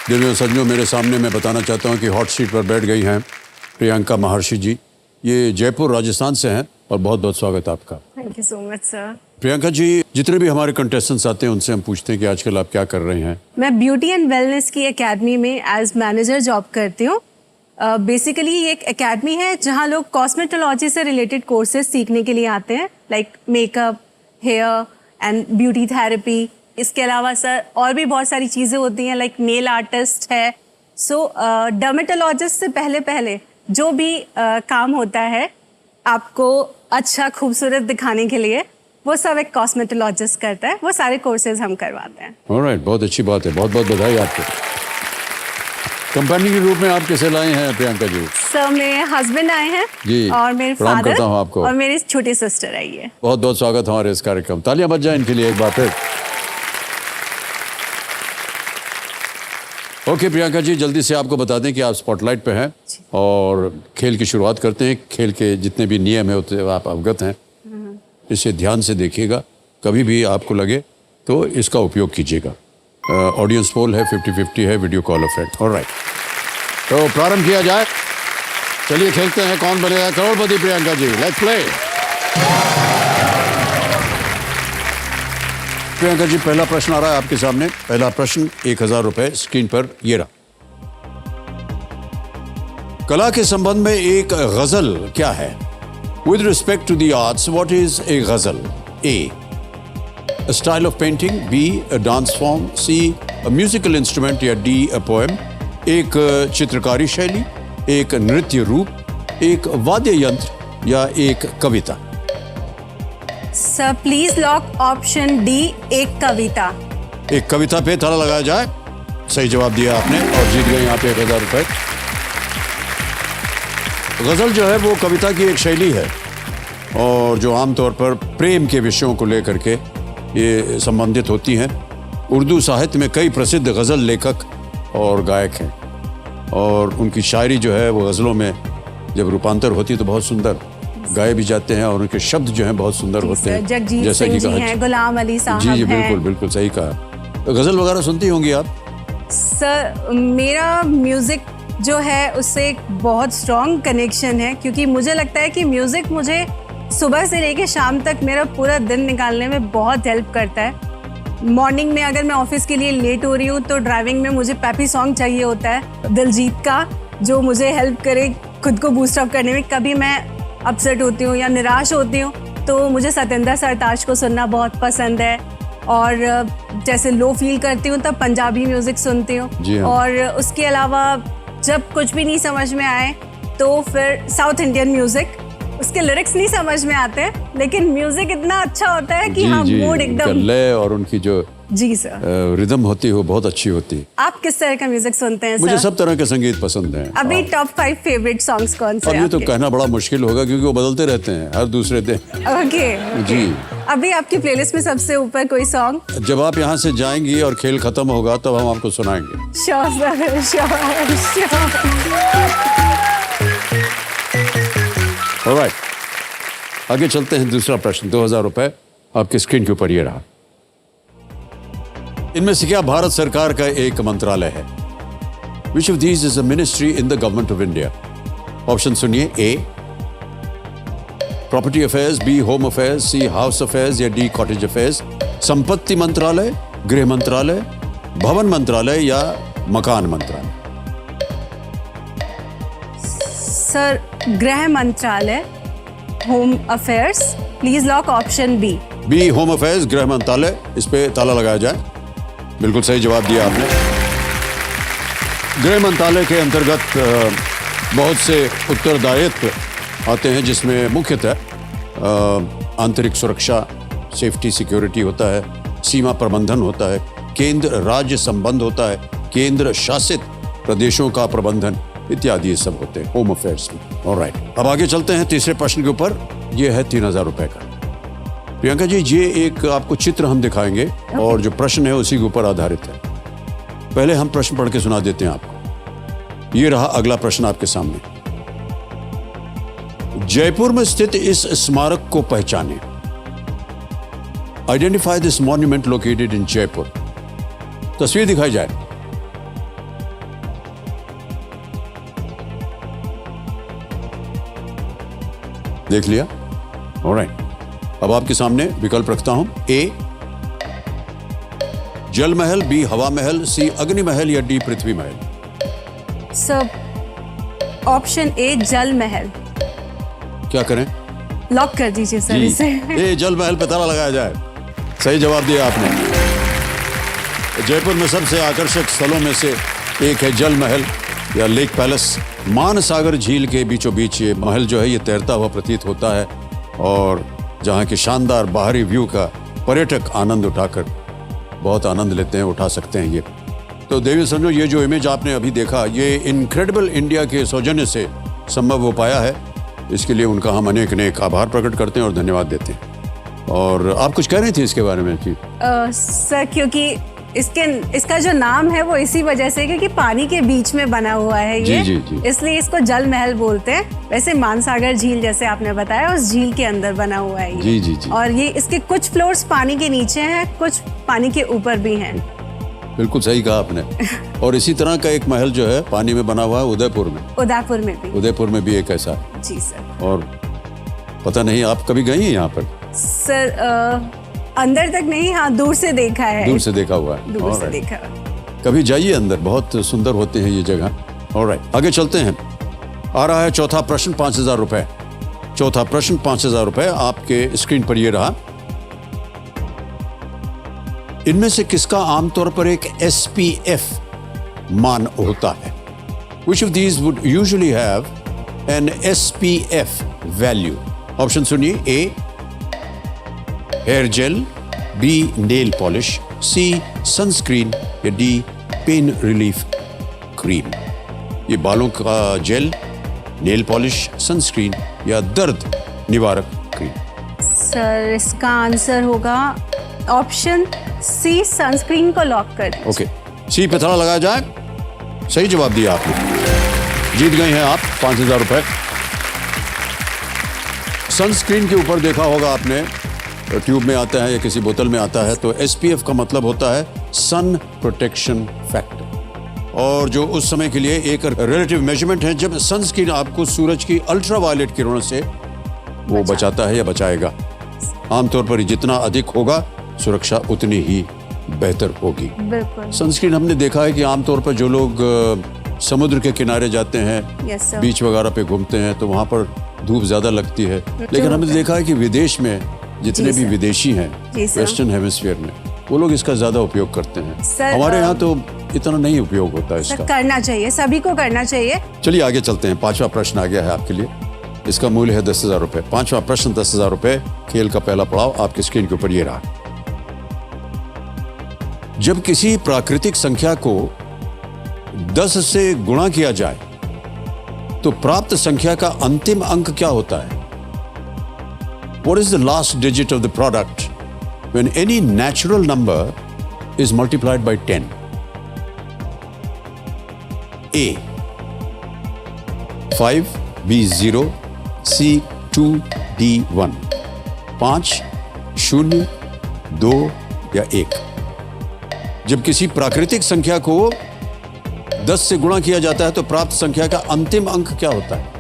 दिव्यों सज्जनों, मेरे सामने मैं बताना चाहता हूँ कि हॉट सीट पर बैठ गई हैं प्रियंका महर्षि जी। ये जयपुर राजस्थान से हैं और बहुत बहुत स्वागत आपका। Thank you so much sir. Priyanka ji, जितने भी हमारे कंटेस्टेंट्स आते हैं उनसे हम पूछते हैं कि आजकल आप क्या कर रहे हैं। मैं ब्यूटी एंड वेलनेस की एकेडमी में एज मैनेजर जॉब करती हूँ। बेसिकली ये एक एकेडमी है जहाँ लोग कॉस्मेटोलॉजी से रिलेटेड कोर्सेज सीखने के लिए आते हैं, like makeup, hair and beauty therapy. इसके अलावा सर और भी बहुत सारी चीज़ें होती हैं, लाइक नेल आर्टिस्ट है। सो डर्मेटोलॉजिस्ट से पहले जो भी काम होता है आपको अच्छा खूबसूरत दिखाने के लिए, वो सब एक कॉस्मेटोलॉजिस्ट करता है। वो सारे कोर्सेज हम करवाते हैं। ऑलराइट, बहुत अच्छी बात है, बहुत बहुत बधाई आपको। कंपनी के रूप में आप कैसे लाए हैं प्रियंका जी? सर मेरे हस्बैंड आए हैं जी, और मेरे प्रणाम फादर करता हूं आपको। और मेरी छोटी सिस्टर आई है। बहुत बहुत स्वागत हमारे इस कार्यक्रम। तालियां बज जाए इनके लिए एक बार फिर। ओके प्रियंका जी, जल्दी से आपको बता दें कि आप स्पॉटलाइट पे हैं और खेल की शुरुआत करते हैं। खेल के जितने भी नियम है उससे आप अवगत हैं, इसे ध्यान से देखिएगा। कभी भी आपको लगे तो इसका उपयोग कीजिएगा। ऑडियंस पोल है, 50-50 है, video call of friend. Alright, तो प्रारंभ किया जाए। चलिए खेलते हैं, कौन बनेगा करोड़पति। Priyanka ji, let's play. प्रियंका जी, पहला प्रश्न आ रहा है आपके सामने। पहला प्रश्न 1000 रुपए स्क्रीन पर ये रहा। कला के संबंध में एक गजल क्या है? With respect to the arts, what is a ghazal? A, a style of painting, B, a dance form, C, a musical instrument या D, a poem। एक चित्रकारी शैली, एक नृत्य रूप, एक वाद्य यंत्र या एक कविता। Sir please lock option D, एक कविता। एक कविता पे ताला लगाया जाए। सही जवाब दिया आपने और जीत गए यहाँ पे 1000 रुपए। गजल जो है वो कविता की एक शैली है और जो आमतौर पर प्रेम के विषयों को लेकर के ये संबंधित होती हैं। उर्दू साहित्य में कई प्रसिद्ध गज़ल लेखक और गायक हैं और उनकी शायरी जो है वो गज़लों में जब रूपांतर होती है तो बहुत सुंदर गाए भी जाते हैं और उनके शब्द जो हैं बहुत सुंदर होते हैं। जगजीत सिंह जी हैं, गुलाम अली साहब जी हैं। बिल्कुल बिल्कुल सही कहा। तो गज़ल वगैरह सुनती होंगी आप? सर मेरा म्यूज़िक जो है उससे एक बहुत स्ट्रॉन्ग कनेक्शन है, क्योंकि मुझे लगता है कि म्यूज़िक मुझे सुबह से लेकर शाम तक मेरा पूरा दिन निकालने में बहुत हेल्प करता है। मॉर्निंग में अगर मैं ऑफिस के लिए लेट हो रही हूँ तो ड्राइविंग में मुझे पैपी सॉन्ग चाहिए होता है दिलजीत का, जो मुझे हेल्प करे खुद को बूस्ट अप करने में। कभी मैं अपसेट होती हूँ या निराश होती हूँ तो मुझे सतेंद्र सरताज को सुनना बहुत पसंद है। और जैसे लो फील करती हूँ तब पंजाबी म्यूज़िक सुनती हूँ। और उसके अलावा जब कुछ भी नहीं समझ में आए तो फिर साउथ इंडियन म्यूज़िक। उसके लिरिक्स नहीं समझ में आते हैं लेकिन म्यूजिक इतना अच्छा होता है कि हाँ मूड एकदम लय और उनकी जो जी सर रिदम होती है वो बहुत अच्छी होती है। आप किस तरह का म्यूजिक सुनते हैं? मुझे सब तरह के संगीत पसंद हैं। अभी टॉप 5 फेवरेट सॉन्ग्स कौन से हैं? अब ये तो कहना बड़ा मुश्किल होगा क्योंकि वो बदलते रहते हैं हर दूसरे दिन। ओके जी। अभी आपकी प्लेलिस्ट में सबसे ऊपर कोई सॉन्ग? जब आप यहाँ से जाएंगी और खेल खत्म होगा तब हम आपको सुनाएंगे। Sure sir, sure. ऑलराइट, आगे चलते हैं। दूसरा प्रश्न 2000 रुपए आपकी स्क्रीन के ऊपर ये रहा। इनमें से क्या भारत सरकार का एक मंत्रालय है? Which of these is a ministry in the government of India? Option सुनिए। A, property affairs, B, home affairs, C, house affairs या डी, कॉटेज अफेयर्स। संपत्ति मंत्रालय, गृह मंत्रालय, भवन मंत्रालय या मकान मंत्रालय? सर गृह मंत्रालय, home affairs. Please lock option B. B, home affairs, गृह मंत्रालय। इस पे ताला लगाया जाए। बिल्कुल सही जवाब दिया आपने। गृह मंत्रालय के अंतर्गत बहुत से उत्तरदायित्व आते हैं जिसमें मुख्यतः आंतरिक सुरक्षा, सेफ्टी सिक्योरिटी होता है, सीमा प्रबंधन होता है, केंद्र राज्य संबंध होता है, केंद्र शासित प्रदेशों का प्रबंधन इत्यादि ये सब होते हैं होम अफेयर्स में। ऑलराइट, अब आगे चलते हैं तीसरे प्रश्न के ऊपर। ये है 3000 रुपए का। प्रियंका जी, ये एक आपको चित्र हम दिखाएंगे और जो प्रश्न है उसी के ऊपर आधारित है। पहले हम प्रश्न पढ़ के सुना देते हैं आपको। ये रहा अगला प्रश्न आपके सामने। जयपुर में स्थित इस स्मारक को पहचाने। Identify this monument located in Jaipur. तस्वीर दिखाई जाए। देख लिया? ऑलराइट, अब आपके सामने विकल्प रखता हूं। ए जल महल, बी हवा महल, सी अग्नि महल या D Prithvi Mahal. Sir option A जल महल क्या करें? लॉक कर दीजिए सर इसे। ये जल महल पे ताला लगाया जाए। सही जवाब दिया आपने। जयपुर में सबसे आकर्षक स्थलों में से एक है जल महल या लेक पैलेस। मानसागर झील के बीचों बीच ये महल जो है ये तैरता हुआ प्रतीत होता है और जहाँ के शानदार बाहरी व्यू का पर्यटक आनंद उठाकर बहुत आनंद लेते हैं, उठा सकते हैं ये। तो देवी संजो, ये जो इमेज आपने अभी देखा ये इनक्रेडिबल इंडिया के सौजन्य से संभव हो पाया है। इसके लिए उनका हम अनेक अनेक आभार प्रकट करते हैं और धन्यवाद देते हैं। और आप कुछ कह रही थी इसके बारे में जी? सर क्योंकि इसका जो नाम है वो इसी वजह से क्योंकि पानी के बीच में बना हुआ है ये, जी। इसलिए इसको जल महल बोलते हैं। वैसे मानसागर झील जैसे आपने बताया उस झील के अंदर बना हुआ है ये। जी। और ये इसके कुछ फ्लोर्स पानी के नीचे हैं, कुछ पानी के ऊपर भी हैं। बिल्कुल सही कहा आपने। और इसी तरह का एक महल जो है पानी में बना हुआ है उदयपुर में। उदयपुर में भी एक ऐसा है। जी सर। और पता नहीं आप कभी गई हैं यहाँ पर? सर अंदर तक नहीं, हाँ दूर से देखा है। दूर से देखा हुआ है। दूर से देखा। कभी जाइए अंदर, बहुत सुंदर होते हैं ये जगह। ऑलराइट, आगे चलते हैं। आ रहा है चौथा प्रश्न, 5,000 रुपए। चौथा प्रश्न 5,000 रुपए आपके स्क्रीन पर ये रहा। इनमें से किसका आमतौर पर एक SPF मान होता है? Which of these would usually have an SPF value? Option सुनिए। A hair gel, B nail polish, C sunscreen या डी पेन रिलीफ क्रीम। ये बालों का जेल, नेल पॉलिश, सनस्क्रीन या दर्द निवारक क्रीम। सर इसका आंसर होगा ऑप्शन सी, सनस्क्रीन को लॉक कर दीजिए। ओके, सी पे ताला लगाया जाए। सही जवाब दिया आपने। जीत गए हैं आप 5,000 रुपए। सनस्क्रीन के ऊपर देखा होगा आपने, ट्यूब में आता है या किसी बोतल में आता है, तो SPF का मतलब होता है सन प्रोटेक्शन फैक्टर। और जो उस समय के लिए एक रिलेटिव मेजरमेंट है जब सनस्क्रीन आपको सूरज की अल्ट्रावायलेट किरणों से वो बचाता है या बचाएगा। आमतौर पर जितना अधिक होगा सुरक्षा उतनी ही बेहतर होगी। बिल्कुल। सनस्क्रीन हमने देखा है कि आमतौर पर जो लोग समुद्र के किनारे जाते हैं, बीच वगैरह पे घूमते हैं, तो वहाँ पर धूप ज्यादा लगती है। लेकिन हमने देखा है कि विदेश में जितने भी विदेशी हैं वेस्टर्न हेमिस्फीयर में, वो लोग इसका ज्यादा उपयोग करते हैं। हमारे यहाँ तो इतना नहीं उपयोग होता है इसका। करना चाहिए, सभी को करना चाहिए। चलिए आगे चलते हैं। 5वां प्रश्न आ गया है आपके लिए। इसका मूल्य है 10,000 रुपए। 5वां प्रश्न 10,000 रुपए। खेल का पहला पड़ाव आपकी स्क्रीन के ऊपर ये रहा। जब किसी प्राकृतिक संख्या को 10 से गुणा किया जाए तो प्राप्त संख्या का अंतिम अंक क्या होता है? What is the last digit of the product when any natural number is multiplied by 10? A 5, B 0, C 2, D 1। 5, 0, 2 या 1। जब किसी प्राकृतिक संख्या को 10 से गुणा किया जाता है तो प्राप्त संख्या का अंतिम अंक क्या होता है?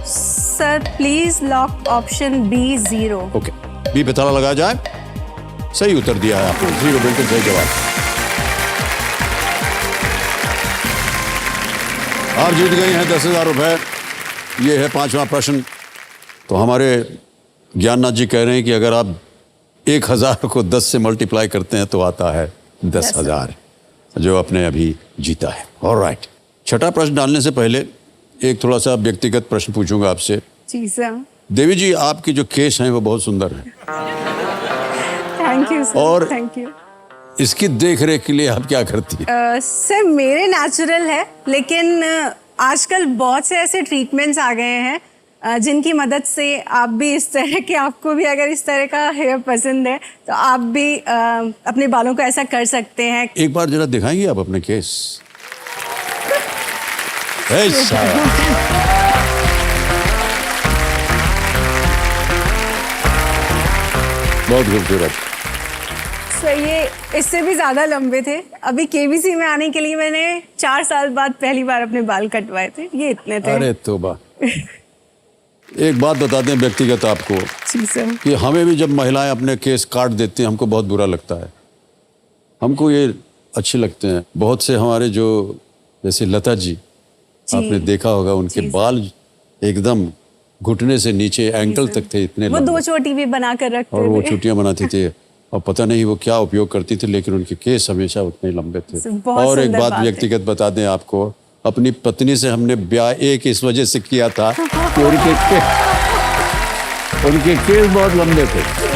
Sir please lock option B 0। Okay, B पे ताला लगाया जाए। सही उत्तर दिया है आपने। 0 बिल्कुल सही जवाब। आप जीत गए हैं 10,000 रुपए। ये है 5वां प्रश्न। तो हमारे ज्ञाननाथ जी कह रहे हैं कि अगर आप 1,000 को 10 से मल्टीप्लाई करते हैं तो आता है 10,000, जो आपने अभी जीता है। ऑलराइट, छठा प्रश्न डालने से पहले एक थोड़ा सा व्यक्तिगत प्रश्न पूछूंगा आपसे। जी सर। देवी जी, आपकी जो केस हैं वो बहुत सुंदर है। Thank you sir. और थैंक यू। इसकी देख रेख के लिए आप क्या करती हैं? सर मेरे नेचुरल है, लेकिन आजकल बहुत से ऐसे ट्रीटमेंट्स आ गए हैं जिनकी मदद से आप भी इस तरह के, आपको भी अगर इस तरह का हेयर पसंद है तो आप भी अपने बालों को ऐसा कर सकते हैं। एक बार जरा दिखाएंगे आप अपने केस? बहुत खूबसूरत। सर ये इससे भी ज्यादा लंबे थे। अभी KBC में आने के लिए मैंने 4 साल बाद पहली बार अपने बाल कटवाए थे, ये इतने थे। अरे तौबा। एक बात बता दें व्यक्तिगत आपको जी सर। कि हमें भी जब महिलाएं अपने केस काट देती हैं हमको बहुत बुरा लगता है। हमको ये अच्छे लगते हैं। बहुत से हमारे जो जैसे लता जी, आपने देखा होगा उनके बाल एकदम घुटने से नीचे एंकल तक थे, इतने वो लंबे। 2 चोटी भी बना कर रखते और वो थे। चुटियां बनाती थी और पता नहीं वो क्या उपयोग करती थी, लेकिन उनके केस हमेशा उतने लंबे थे। बहुत और एक सुंदर बात बात है। व्यक्तिगत बता दें आपको, अपनी पत्नी से हमने ब्याह एक इस वजह से किया था कि उनके केस बहुत लंबे थे।